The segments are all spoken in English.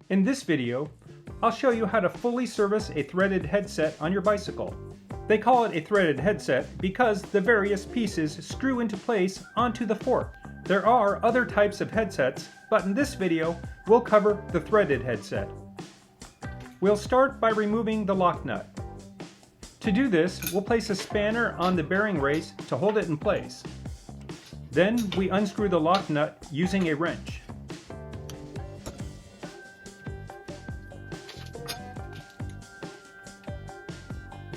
In this video, I'll show you how to fully service a threaded headset on your bicycle. They call it a threaded headset because the various pieces screw into place onto the fork. There are other types of headsets, but in this video, we'll cover the threaded headset. We'll start by removing the lock nut. To do this, we'll place a spanner on the bearing race to hold it in place. Then we unscrew the lock nut using a wrench.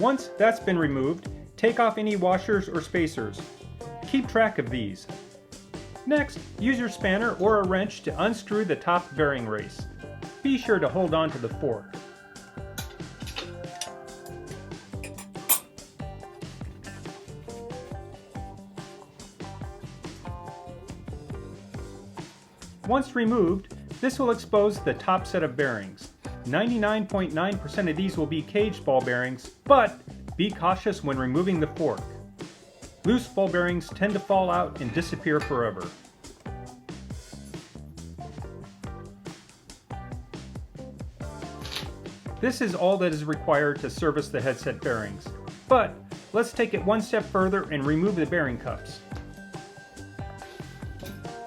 Once that's been removed, take off any washers or spacers. Keep track of these. Next, use your spanner or a wrench to unscrew the top bearing race. Be sure to hold on to the fork. Once removed, this will expose the top set of bearings. 99.9% of these will be caged ball bearings, but be cautious when removing the fork. Loose ball bearings tend to fall out and disappear forever. This is all that is required to service the headset bearings, but let's take it one step further and remove the bearing cups.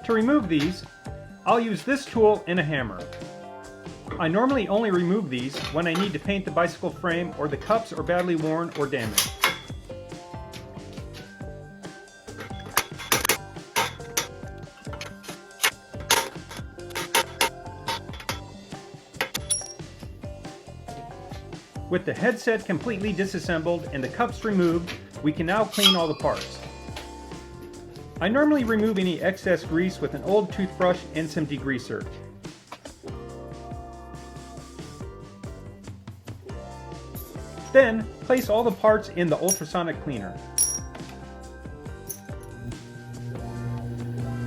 To remove these, I'll use this tool and a hammer. I normally only remove these when I need to paint the bicycle frame or the cups are badly worn or damaged. With the headset completely disassembled and the cups removed, we can now clean all the parts. I normally remove any excess grease with an old toothbrush and some degreaser. Then, place all the parts in the ultrasonic cleaner.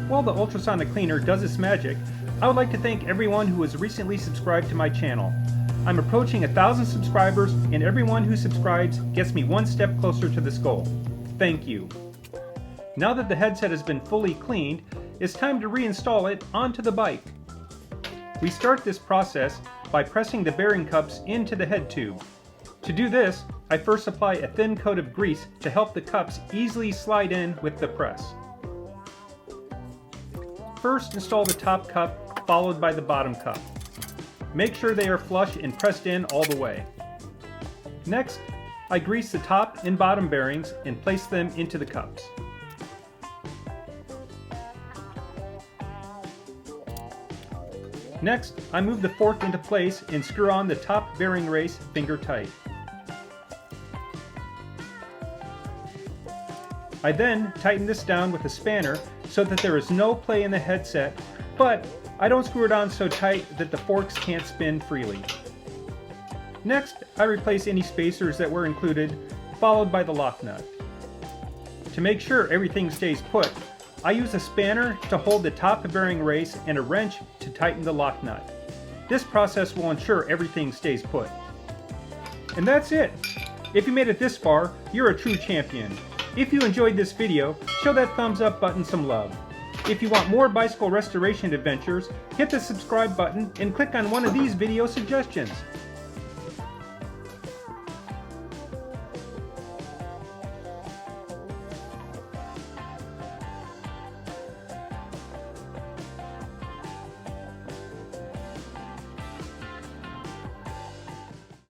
While the ultrasonic cleaner does its magic, I would like to thank everyone who has recently subscribed to my channel. I'm approaching 1,000 subscribers, and everyone who subscribes gets me one step closer to this goal. Thank you. Now that the headset has been fully cleaned, it's time to reinstall it onto the bike. We start this process by pressing the bearing cups into the head tube. To do this, I first apply a thin coat of grease to help the cups easily slide in with the press. First, install the top cup, followed by the bottom cup. Make sure they are flush and pressed in all the way. Next, I grease the top and bottom bearings and place them into the cups. Next, I move the fork into place and screw on the top bearing race finger tight. I then tighten this down with a spanner so that there is no play in the headset, but I don't screw it on so tight that the forks can't spin freely. Next, I replace any spacers that were included, followed by the lock nut. To make sure everything stays put, I use a spanner to hold the top bearing race and a wrench to tighten the lock nut. This process will ensure everything stays put. And that's it! If you made it this far, you're a true champion. If you enjoyed this video, show that thumbs up button some love. If you want more bicycle restoration adventures, hit the subscribe button and click on one of these video suggestions.